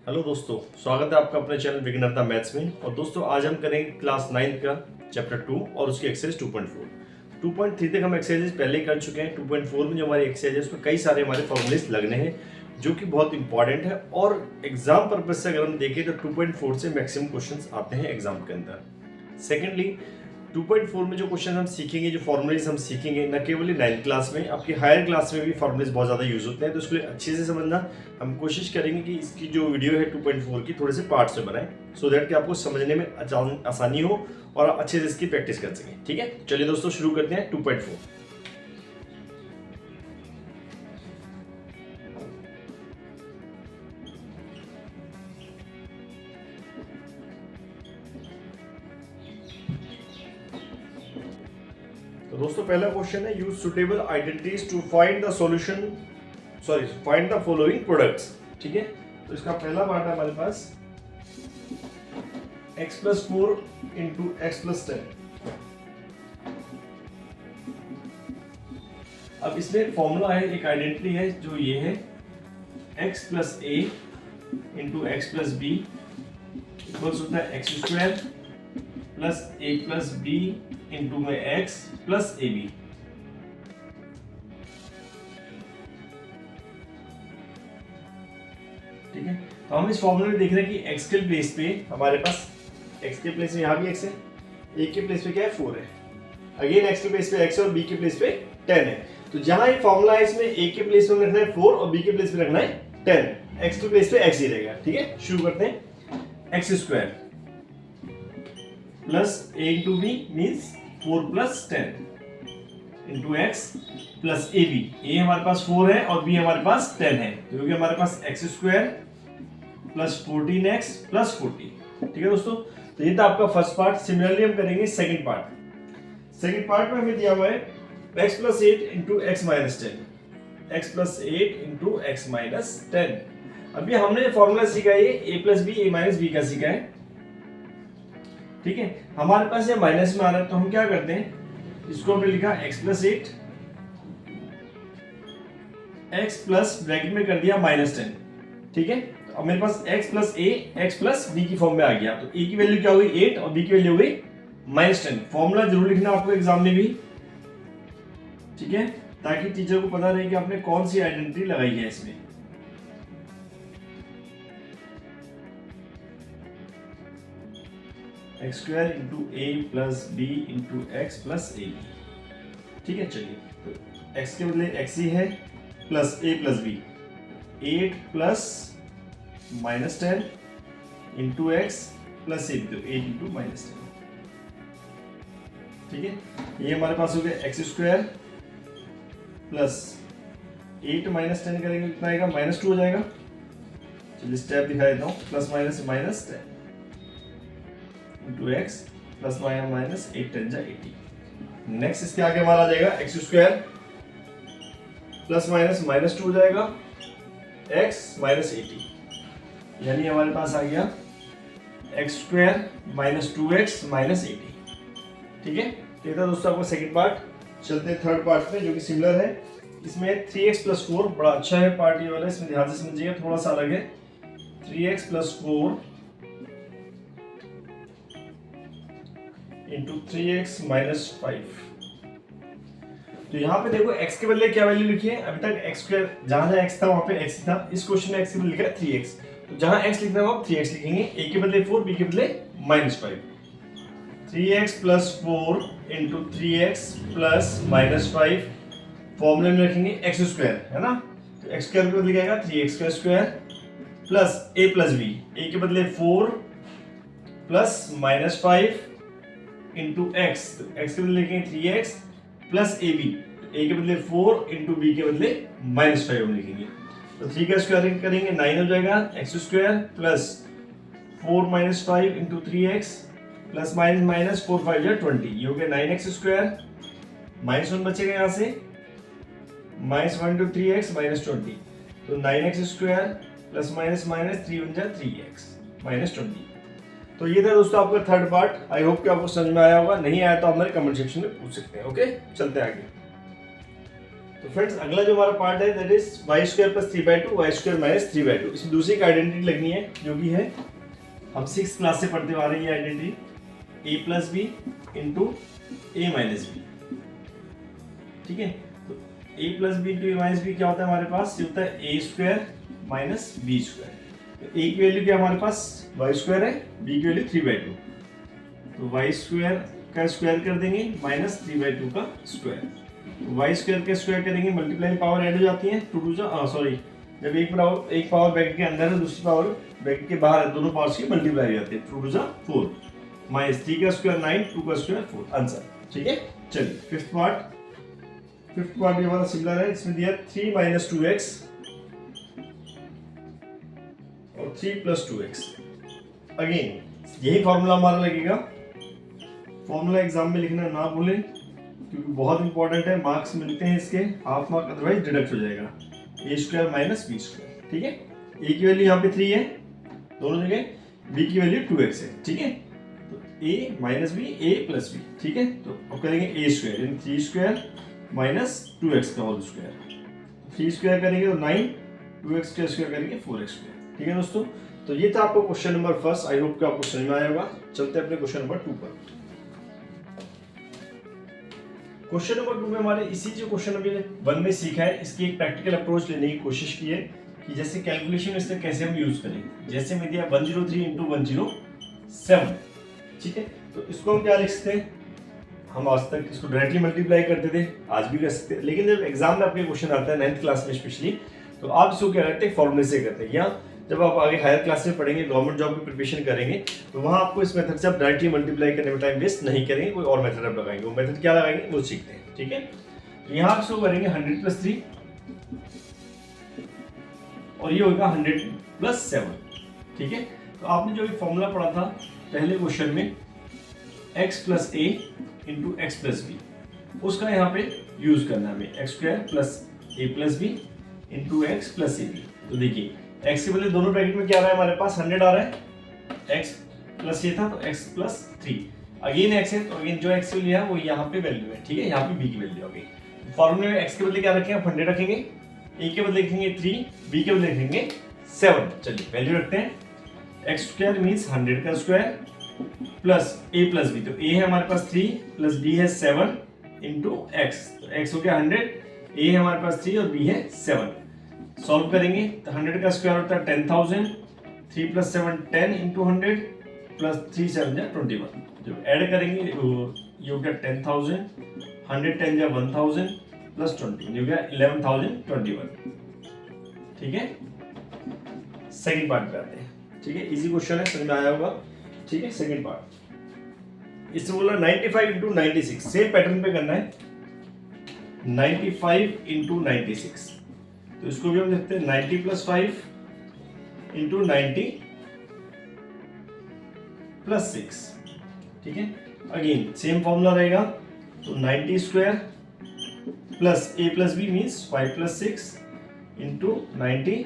Hello दोस्तों, स्वागत है आपका अपने चैनल विघ्नहर्ता मैथ्स में। और दोस्तों आज हम करेंगे क्लास 9 का चैप्टर 2 और उसकी एक्सरसाइज 2.4। 2.3 तक हम एक्सरसाइज पहले ही कर चुके हैं। 2.4 में जो हमारी एक्सरसाइज है उसमें कई सारे हमारे फॉर्मूलेस लगने हैं जो कि बहुत इंपॉर्टेंट है। और एग्जाम पर्पज से अगर हम देखें तो 2.4 से मैक्सिमम क्वेश्चंस आते हैं एग्जाम के अंदर। सेकेंडली 2.4 में जो क्वेश्चन हम सीखेंगे, जो फॉर्मुलेज हम सीखेंगे, न केवल 9th क्लास में, आपकी हायर क्लास में भी फॉर्मुलेज बहुत ज़्यादा यूज होते हैं। तो इसको अच्छे से समझना हम कोशिश करेंगे कि इसकी जो वीडियो है 2.4 की थोड़े से पार्ट्स में बनाएं, सो दैट कि आपको समझने में आसानी हो और आप अच्छे से इसकी प्रैक्टिस कर सकें। ठीक है, चलिए दोस्तों शुरू करते हैं 2.4। तो दोस्तों पहला क्वेश्चन है, use suitable identities to find the solution, find the following products. ठीक है, तो इसका पहला पार्ट है हमारे पास x + 4 × x + 10। अब इसमें फॉर्मूला है, एक आइडेंटिटी है जो ये है, x + a × x + b equals होता है x² + a + b × x + ab। ठीक है, तो हम इस फॉर्मूले में देख रहे हैं कि x के प्लेस पे हमारे पास, x के प्लेस में यहाँ भी x है, a के प्लेस पे क्या है 4 है, अगेन x के प्लेस पे x है और b के प्लेस पे 10 है। तो जहां ये फॉर्मूला है इसमें a के प्लेस पे रखना है 4 और b के प्लेस पे रखना है 10, x के प्लेस पे x ही रहेगा। ठीक है, शुरू करते हैं। x² + a × b means 4 + 10 × x + ab। a हमारे पास 4 है और b हमारे पास 10 है, क्योंकि हमारे पास x² + 14x + 40। ठीक है दोस्तों, तो ये था आपका फर्स्ट पार्ट। सिमिलरली हम करेंगे सेकंड पार्ट। सेकंड पार्ट में हमें दिया हुआ है x + 8 × x - 10, x + 8 × x - 10। अभी हमने फॉर्मूला सीखा है a + b a - b का सीखा है। ठीक है, हमारे पास ये माइनस में आ रहा है तो हम क्या करते हैं, इसको हमने लिखा x + 8 x प्लस ब्रैकेट में कर दिया -10। ठीक है, तो अब मेरे पास x + a x + b की फॉर्म में आ गया। तो a की वैल्यू क्या हो गई 8 और b की वैल्यू हो गई -10। फॉर्मूला जरूर लिखना आपको एग्जाम में भी, ठीक है, ताकि टीचर को पता रहे कि आपने कौन सी आइडेंटिटी लगाई है इसमें। x² × a + b × x + ab। ठीक है, चलिए, तो x के बदले x ही है plus a + b, 8 + -10 × x + ab, तो 8 × -10। ठीक है, ये हमारे पास हो गया x² + 8 - 10 करेंगे कितना आएगा, -2 हो जाएगा। चलिए स्टेप दिखा देता हूँ, +- -10 × x ± 8 × 10 = 80। नेक्स्ट इसके आगे हमारा आ जाएगा x² ± -2 हो जाएगा x - 80, यानी हमारे पास आ गया x² - 2x - 80। ठीक है, तो ये था दोस्तों आपका सेकंड पार्ट। चलते हैं थर्ड पार्ट में जो कि सिमिलर है। इसमें 3x + 4 बड़ा अच्छा है पार्ट ये वाला, इसमें ध्यान से समझिएगा, थोड़ा सा अलग है। 3x + 4 × 3x - 5। तो यहाँ पे देखो x के बदले क्या वैल्यू लिखी है, अभी तक x² जहां जहां x था वहां पे x था। इस क्वेश्चन में x के बदले लिखा है 3x, तो जहां x लिखना है वहां 3x लिखेंगे। a के बदले 4, b के बदले -5। 3x + 4 × 3x + -5 फॉर्मूले में रखेंगे x², है ना, तो x² के बदले क्या आएगा 3x² plus a + b, a के बदले 4 + -5 × x, तो x के बदले लिखेंगे 3x प्लस ab, a के बदले 4 × b के बदले -5 हम लिखेंगे। तो 3 का स्क्वायरिंग करेंगे 9 हो जाएगा, x² plus 4 - 5 × 3x plus minus 4 5 या 20, ये हो गया 9x², -1 बचेगा यहाँ से, -1 × 3x -20, तो 9x² प्लस माइनस 3 × 3x -20। तो ये था दोस्तों आपका थर्ड पार्ट। आई होप कि आपको समझ में आया होगा, नहीं आया तो आप हमारे कमेंट सेक्शन में पूछ सकते हैं। ओके, चलते हैं आगे। तो फ्रेंड्स अगला जो हमारा पार्ट है that is y square plus 3/2 y square minus 3/2। इसमें दूसरी एक आइडेंटिटी लगनी है जो कि है हम 6th क्लास से पढ़ते आ रहे हैं ये identity, a plus b into a minus b. ठीक है, तो a plus b into a minus b क्या होता है हमारे पास, ये होता है a square minus b square. तो a की वैल्यू क्या हमारे पास वाई स्क्वायर है, b की वैल्यू 3/2, तो वाई स्क्वायर का स्क्वायर कर देंगे माइनस 3/2 का स्क्वायर। वाई स्क्वायर का स्क्वायर करेंगे, मल्टीप्लाई पावर ऐड हो जाती है, टू टू जा सॉरी जब एक पावर ब्रैकेट के अंदर है दूसरी पावर ब्रैकेट के बाहर है, दोनों पावर्स की मल्टीप्लाई हो जाती है, टू टू जा 4 माइनस 3 का स्क्वायर 9, 2 का स्क्वायर 4 आंसर। ठीक है, चलिए फिफ्थ पार्ट भी हमारा सिमिलर है। इसमें दिया 3 माइनस 2x और 3 प्लस 2x। अगेन यही फॉर्मूला हमारा लगेगा, फॉर्मूला एग्जाम में लिखना ना भूलें क्योंकि बहुत इंपॉर्टेंट है, मार्क्स मिलते हैं इसके हाफ मार्क अदरवाइज डिडक्ट हो जाएगा। ए स्क्वायर माइनस बी स्क्वायर। ठीक है, ए की वैल्यू यहाँ पे 3 है दोनों जगह, बी की वैल्यू 2x है। ठीक है, तो a minus b a plus b. ठीक है, तो अब करेंगे ए स्क्वायर यानी 3 स्क्वायर माइनस 2x का होल स्क्वायर। 3 स्क्वायर करेंगे तो 9, 2x का स्क्वायर करेंगे 4x स्क्वायर। ठीक है दोस्तों, तो ये था आपको question number first. I hope कि आपको समझ में आया होगा। चलते हैं अपने क्वेश्चन नंबर 2 पर। क्वेश्चन नंबर 2 में हमारे इसी जो क्वेश्चन अभी 1 में सीखा है इसकी एक प्रैक्टिकल अप्रोच लेने की कोशिश की है कि जैसे कैलकुलेशन इसका कैसे हम यूज करें। जैसे मैं दिया 103 इंटू 107। ठीक है, तो इसको हम क्या लिख सकते हैं, हम आज तक इसको डायरेक्टली मल्टीप्लाई करते थे, आज भी कर सकते हैं, लेकिन जब एग्जाम में आपके क्वेश्चन आता है 9th क्लास में स्पेशली, तो आप इसको क्या करते हैं फॉर्मूले से करते हैं, या जब आप आगे हायर क्लास में पढ़ेंगे गवर्नमेंट जॉब की प्रिपरेशन करेंगे तो वहां आपको इस मेथड से आप डायरेक्टली मल्टीप्लाई करने में टाइम वेस्ट नहीं करेंगे, कोई और मेथड आप लगाएंगे। वो मेथड क्या लगाएंगे वो सीखते हैं। ठीक है, तो यहाँ आप इसको करेंगे 100 प्लस 3 और ये होगा 100 प्लस 7। ठीक है, तो आपने जो भी फॉर्मूला पढ़ा था पहले क्वेश्चन में x प्लस ए इंटू एक्स प्लस बी, उसका यहाँ पे यूज करना है हमें, x square plus A plus b into x plus a b. तो देखिए x के बदले दोनों ब्रैकेट में क्या आ रहा है हमारे पास 100 आ रहा है, x प्लस ये था तो x प्लस 3, अगेन x है तो अगेन जो x की वैल्यू है वो यहाँ पे वैल्यू है। ठीक है, यहाँ पे b की वैल्यू आ गई। फॉर्मूले में x के बदले क्या रखेंगे, आप 100 रखेंगे, a के बदले रखेंगे 3, b के बदले रखेंगे 7। चलिए वैल्यू रखते हैं, एक्स स्क्वायर मीन्स 100 का square plus a plus b, तो a है हमारे पास 3 प्लस b है 7 इंटू एक्स, तो x हो गया 100, a है हमारे पास 3 और b है 7। सॉल्व करेंगे तो 100 का स्क्वायर होता है 10,000, 3 प्लस 7 10 इंटू 100 प्लस 3 7 जा 21। जब ऐड करेंगे ये हो गया 10,000, 100 10 जा 1000 प्लस 20 ये हो गया 11,021। ठीक है, सेकंड पार्ट पे आते हैं। ठीक है, इजी क्वेश्चन है, समझ में आया होगा। ठीक है, सेकंड पार्ट इससे बोला 95 इंटू 96, सेम पैटर्न पे करना है, 95 इंटू 96। तो इसको भी हम देखते हैं 90 प्लस 5 इंटू 90 प्लस 6। ठीक है, अगेन सेम फॉर्मूला रहेगा, तो 90 स्क्वायर प्लस ए plus B means 5 plus 6 into 90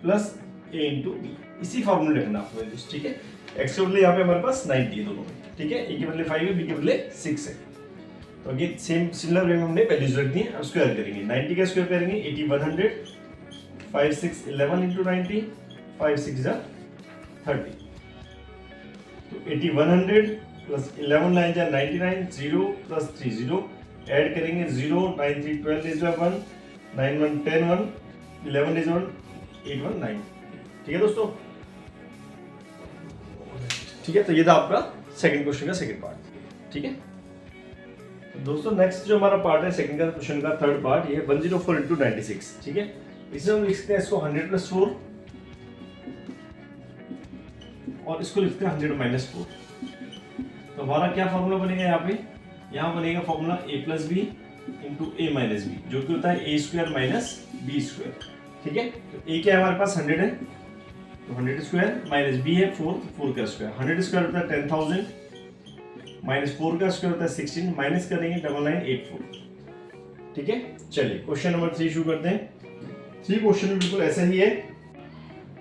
plus ए इंटू बी, इसी फॉर्मूले रखना आपको वैल्यूज। ठीक है, एक्स के बदले यहाँ पे हमारे पास 90 है दोनों में। ठीक है, ए के बदले 5 है, बी के बदले 6 है, तो अगेन सेम सिमिलर वे में हमने वैल्यूज रख दी है। अब स्क्वायर करेंगे, 90 का स्क्वायर करेंगे 80 100, 5 6 11 इंटू 90, 5 6 जा 30, तो 80 100 प्लस 11 9 जा 99, 0 प्लस 3 0, ऐड करेंगे 0 9 3 12 इज 1, 9 1 10 1, 11 इज 1, 8 1 9। ठीक है दोस्तों, ठीक है, तो ये था आपका सेकंड क्वेश्चन का सेकंड पार्ट। ठीक है, तो दोस्तों नेक्स्ट जो हमारा पार्ट है सेकंड का क्वेश्चन का थर्ड पार्ट, ये 104 इंटू 96। ठीक है, इसे हम लिख सकते हैं इसको 100 प्लस 4 और इसको लिखते हैं 100 माइनस 4। तो हमारा क्या फॉर्मूला बनेगा यहाँ पे, यहाँ बनेगा formula a plus b into a minus b, जो कि होता है a square minus b square. ठीक है, तो a क्या है हमारे पास 100 है, तो 100 स्क्वायर माइनस b है 4 का स्क्वायर, 100 स्क्वायर होता है 10,000 माइनस 4 का स्क्वायर होता है 16, माइनस करेंगे 9984। ठीक है, चलिए क्वेश्चन नंबर 3 शुरू करते हैं। 3 क्वेश्चन बिल्कुल ऐसा ही है।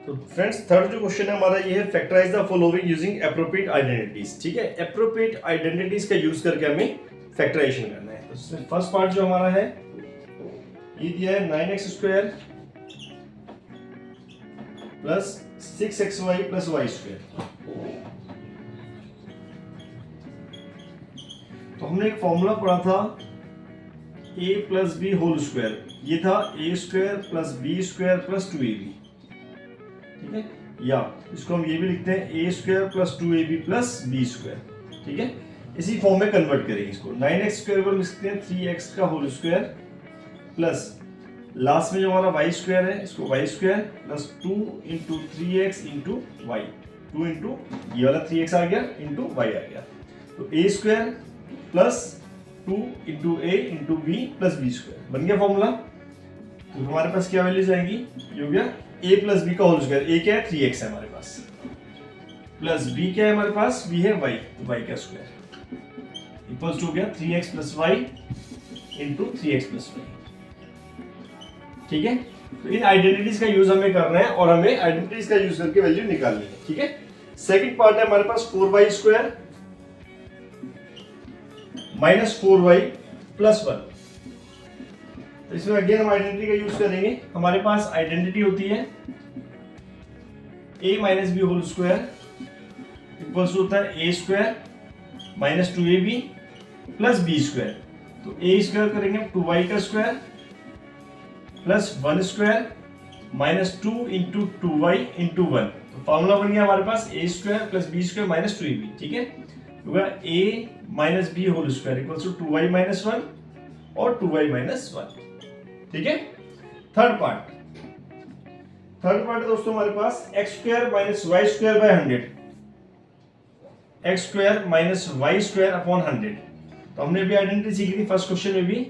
तो फ्रेंड्स थर्ड जो क्वेश्चन है हमारा ये है, factorise the following using appropriate identities. ठीक है, एप्रोप्रिएट आइडेंटिटीज का यूज करके हमें फैक्टराइजेशन करना है। तो फर्स्ट पार्ट जो हमारा है ये दिया है 9x square plus 6xy plus y square. तो हमने एक फॉर्मूला पढ़ा था a plus b whole square, ये था a square plus b square plus 2ab, ठीक है, या इसको हम ये भी लिखते हैं a square plus 2ab plus b square, ठीक है। इसी फॉर्म में कन्वर्ट करेंगे इसको। 9x स्क्वायर को लिख सकते हैं 3x का होल स्क्वायर प्लस लास्ट में जो हमारा y स्क्वायर है इसको y square plus 2 into 3x into y, 2 into ये वाला 3x आ गया इंटू y आ गया, तो a square plus 2 into a into b plus b square बन गया फॉर्मूला। तो हमारे पास क्या वैल्यूज आएंगी, ये हो गया a प्लस b का होल स्क्वायर, a क्या है 3x है हमारे पास, प्लस b क्या है हमारे पास, b है y, तो y का स्क्वायर इक्वल्स टू हो गया 3x plus y into 3x plus y, ठीक है। तो इन आइडेंटिटीज का यूज हमें करना है और हमें आइडेंटिटीज का यूज करके वैल्यू निकालनी है, ठीक है। सेकंड पार्ट है हमारे पास 4y square minus 4y plus 1। तो इसमें अगेन हम आइडेंटिटी का यूज करेंगे। हमारे पास आइडेंटिटी होती है a minus b whole square equals होता है a square minus 2ab plus b square. तो a स्क्वायर करेंगे 2y का square plus 1 square minus 2 into 2y into 1। तो फॉर्मूला बन गया हमारे पास a square plus b square minus 2ab, ठीक है। होगा a minus b whole square equals to 2y minus 1 और 2y माइनस 1, ठीक है। थर्ड पार्ट है दोस्तों हमारे पास x square minus y square by 100, x square minus y square upon 100। तो हमने भी आइडेंटिटी सीखी थी फर्स्ट क्वेश्चन में भी।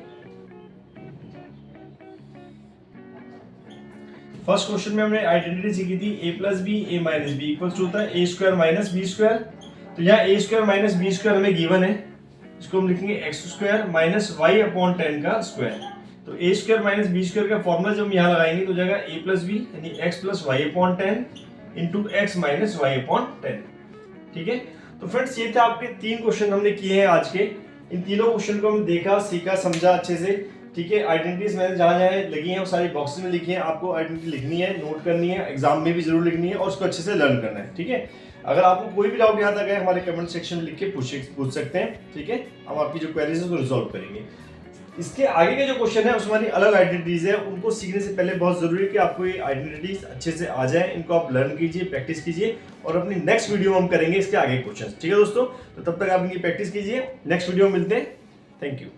फर्स्ट क्वेश्चन में हमने आइडेंटिटी सीखी थी a plus b a minus b equals to होता है a square minus b square. तो यहाँ a square minus b square हमें गिवन है, इसको हम लिखेंगे x square minus y upon 10 का स्क्वायर। तो a square minus b square का फॉर्मूला जब हम यहाँ लगाएंगे तो जाएगा a प्लस बी यानी x plus y upon 10 into x minus y upon 10, ठीक है। तो फ्रेंड्स ये थे आपके 3 क्वेश्चन हमने किए हैं आज के। इन तीनों क्वेश्चन को हम देखा, सीखा, समझा अच्छे से, ठीक है। आइडेंटिटीज मैंने जहाँ लगी हैं वो सारी बॉक्सेस में लिखी हैं, आपको आइडेंटिटी लिखनी है, नोट करनी है, एग्जाम में भी जरूर लिखनी है और उसको अच्छे से लर्न करना है, ठीक है। अगर आपको कोई भी डाउट यहाँ तक है हमारे कमेंट सेक्शन में लिख के पूछ सकते हैं, ठीक है। हम आपकी जो क्वेरीज है उसको रिजॉल्व करेंगे। इसके आगे के जो क्वेश्चन है उसमें अलग आइडेंटिटीज है, उनको सीखने से पहले बहुत जरूरी है कि आपको ये आइडेंटिटीज अच्छे से आ जाए, इनको आप लर्न कीजिए, प्रैक्टिस कीजिए और अपनी नेक्स्ट वीडियो में हम करेंगे इसके आगे क्वेश्चन, ठीक है दोस्तों। तो तब तक आप इनकी प्रैक्टिस कीजिए, नेक्स्ट वीडियो में मिलते हैं, थैंक यू।